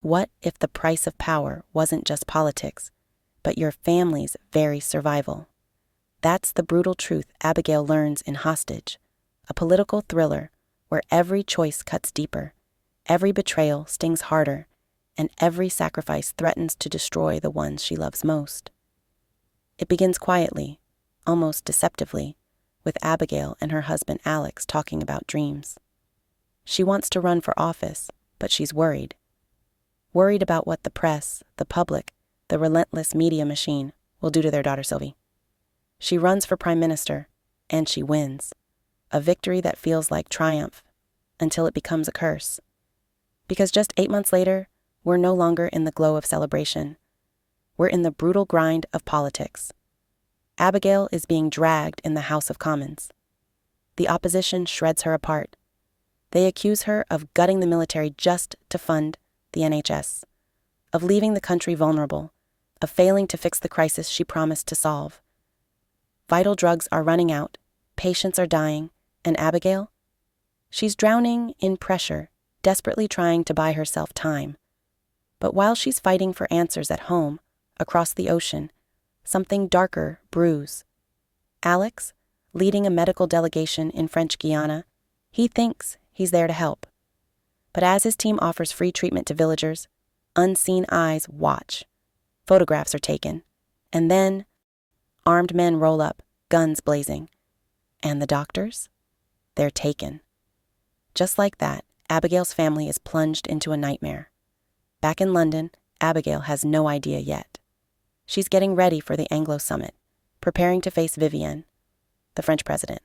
What if the price of power wasn't just politics, but your family's very survival? That's the brutal truth Abigail learns in Hostage, a political thriller where every choice cuts deeper, every betrayal stings harder, and every sacrifice threatens to destroy the ones she loves most. It begins quietly, almost deceptively, with Abigail and her husband Alex talking about dreams. She wants to run for office, but she's worried. Worried about what the press, the public, the relentless media machine will do to their daughter Sylvie. She runs for prime minister, and she wins. A victory that feels like triumph, until it becomes a curse. Because just 8 months later, we're no longer in the glow of celebration. We're in the brutal grind of politics. Abigail is being dragged in the House of Commons. The opposition shreds her apart. They accuse her of gutting the military just to fund the NHS, of leaving the country vulnerable, of failing to fix the crisis she promised to solve. Vital drugs are running out, patients are dying, and Abigail? She's drowning in pressure, desperately trying to buy herself time. But while she's fighting for answers at home, across the ocean, something darker brews. Alex, leading a medical delegation in French Guiana, he thinks he's there to help. But as his team offers free treatment to villagers, unseen eyes watch. Photographs are taken. And then, armed men roll up, guns blazing. And the doctors? They're taken. Just like that, Abigail's family is plunged into a nightmare. Back in London, Abigail has no idea yet. She's getting ready for the Anglo Summit, preparing to face Vivienne, the French president.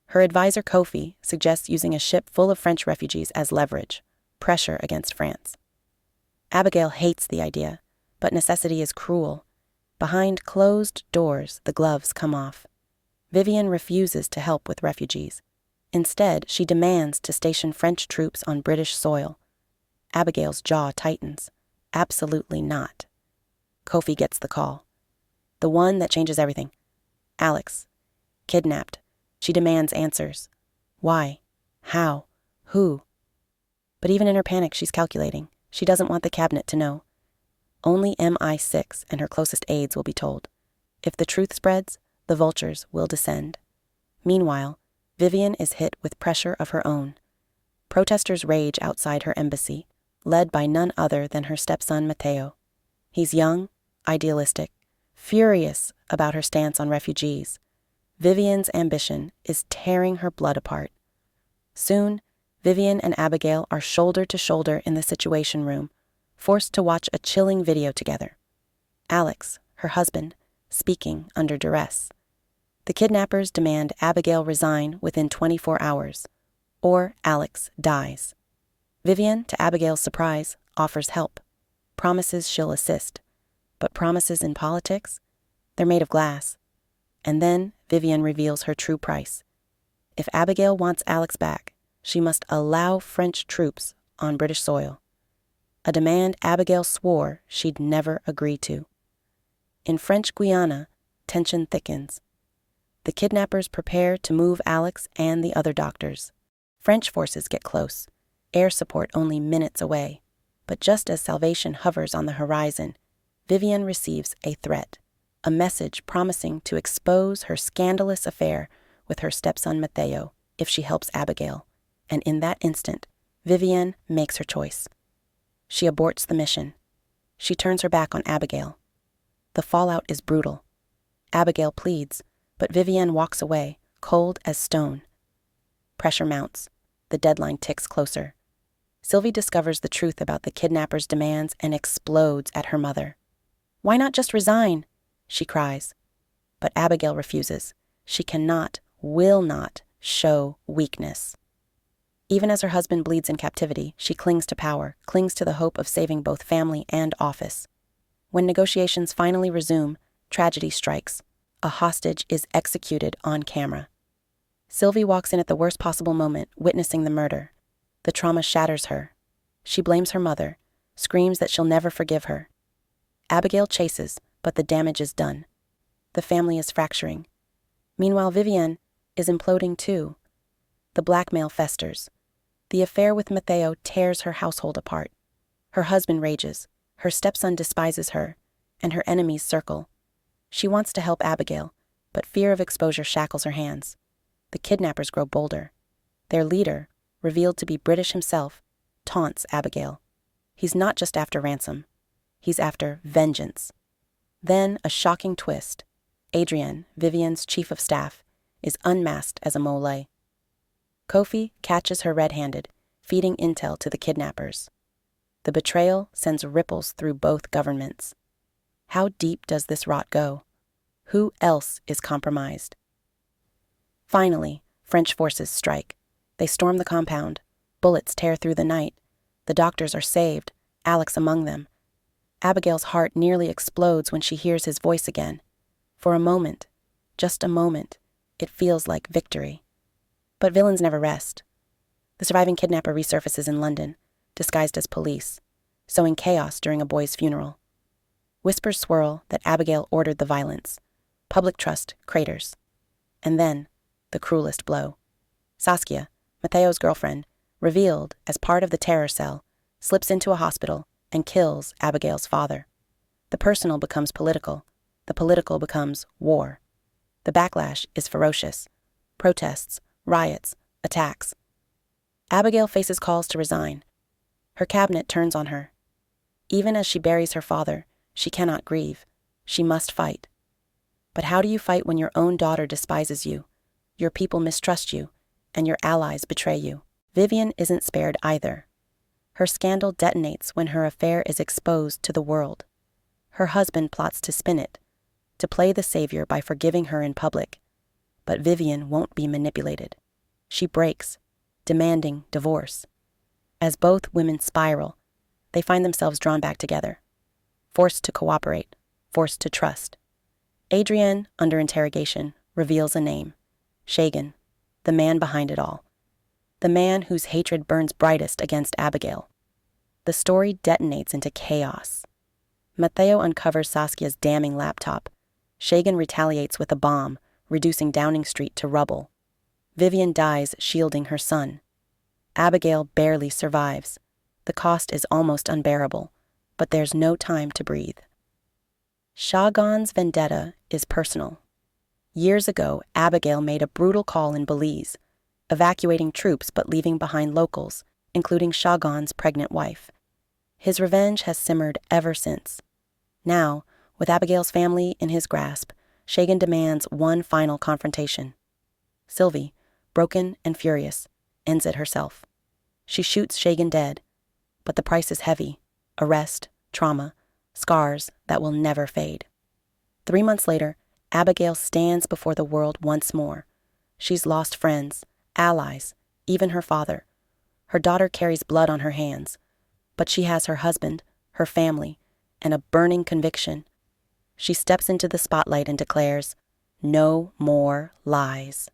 Her advisor Kofi suggests using a ship full of French refugees as leverage, pressure against France. Abigail hates the idea, but necessity is cruel. Behind closed doors, the gloves come off. Vivienne refuses to help with refugees. Instead, she demands to station French troops on British soil. Abigail's jaw tightens. Absolutely not. Kofi gets the call. The one that changes everything. Alex. Kidnapped. She demands answers. Why? How? Who? But even in her panic, she's calculating. She doesn't want the cabinet to know. Only MI6 and her closest aides will be told. If the truth spreads, the vultures will descend. Meanwhile, Vivienne is hit with pressure of her own. Protesters rage outside her embassy, led by none other than her stepson Matteo. He's young, idealistic, furious about her stance on refugees. Vivienne's ambition is tearing her blood apart. Soon, Vivienne and Abigail are shoulder to shoulder in the Situation Room, forced to watch a chilling video together. Alex, her husband, speaking under duress. The kidnappers demand Abigail resign within 24 hours, or Alex dies. Vivienne, to Abigail's surprise, offers help, promises she'll assist. But promises in politics? They're made of glass. And then Vivienne reveals her true price. If Abigail wants Alex back, she must allow French troops on British soil. A demand Abigail swore she'd never agree to. In French Guiana, tension thickens. The kidnappers prepare to move Alex and the other doctors. French forces get close, air support only minutes away. But just as salvation hovers on the horizon, Vivienne receives a threat, a message promising to expose her scandalous affair with her stepson Matteo if she helps Abigail. And in that instant, Vivienne makes her choice. She aborts the mission. She turns her back on Abigail. The fallout is brutal. Abigail pleads, but Vivienne walks away, cold as stone. Pressure mounts. The deadline ticks closer. Sylvie discovers the truth about the kidnappers' demands and explodes at her mother. "Why not just resign?" she cries. But Abigail refuses. She cannot, will not, show weakness. Even as her husband bleeds in captivity, she clings to power, clings to the hope of saving both family and office. When negotiations finally resume, tragedy strikes. A hostage is executed on camera. Sylvie walks in at the worst possible moment, witnessing the murder. The trauma shatters her. She blames her mother, screams that she'll never forgive her. Abigail chases, but the damage is done. The family is fracturing. Meanwhile, Vivienne is imploding too. The blackmail festers. The affair with Matteo tears her household apart. Her husband rages, her stepson despises her, and her enemies circle. She wants to help Abigail, but fear of exposure shackles her hands. The kidnappers grow bolder. Their leader, revealed to be British himself, taunts Abigail. He's not just after ransom. He's after vengeance. Then a shocking twist. Adrienne, Vivian's chief of staff, is unmasked as a mole. Kofi catches her red-handed, feeding intel to the kidnappers. The betrayal sends ripples through both governments. How deep does this rot go? Who else is compromised? Finally, French forces strike. They storm the compound. Bullets tear through the night. The doctors are saved, Alex among them. Abigail's heart nearly explodes when she hears his voice again. For a moment, just a moment, it feels like victory. But villains never rest. The surviving kidnapper resurfaces in London, disguised as police, sowing chaos during a boy's funeral. Whispers swirl that Abigail ordered the violence. Public trust craters. And then, the cruelest blow. Saskia, Matteo's girlfriend, revealed as part of the terror cell, slips into a hospital and kills Abigail's father. The personal becomes political. The political becomes war. The backlash is ferocious. Protests, riots, attacks. Abigail faces calls to resign. Her cabinet turns on her. Even as she buries her father, she cannot grieve. She must fight. But how do you fight when your own daughter despises you, your people mistrust you, and your allies betray you? Vivian isn't spared either. Her scandal detonates when her affair is exposed to the world. Her husband plots to spin it, to play the savior by forgiving her in public. But Vivian won't be manipulated. She breaks, demanding divorce. As both women spiral, they find themselves drawn back together, forced to cooperate, forced to trust. Adrienne, under interrogation, reveals a name: Shagan, the man behind it all. The man whose hatred burns brightest against Abigail. The story detonates into chaos. Matteo uncovers Saskia's damning laptop. Shagan retaliates with a bomb, reducing Downing Street to rubble. Vivian dies shielding her son. Abigail barely survives. The cost is almost unbearable, but there's no time to breathe. Shagan's vendetta is personal. Years ago, Abigail made a brutal call in Belize, evacuating troops but leaving behind locals, including Shagan's pregnant wife. His revenge has simmered ever since. Now, with Abigail's family in his grasp, Shagan demands one final confrontation. Sylvie, broken and furious, ends it herself. She shoots Shagan dead, but the price is heavy: arrest, trauma, scars that will never fade. 3 months later, Abigail stands before the world once more. She's lost friends, allies, even her father. Her daughter carries blood on her hands, but she has her husband, her family, and a burning conviction. She steps into the spotlight and declares, "No more lies."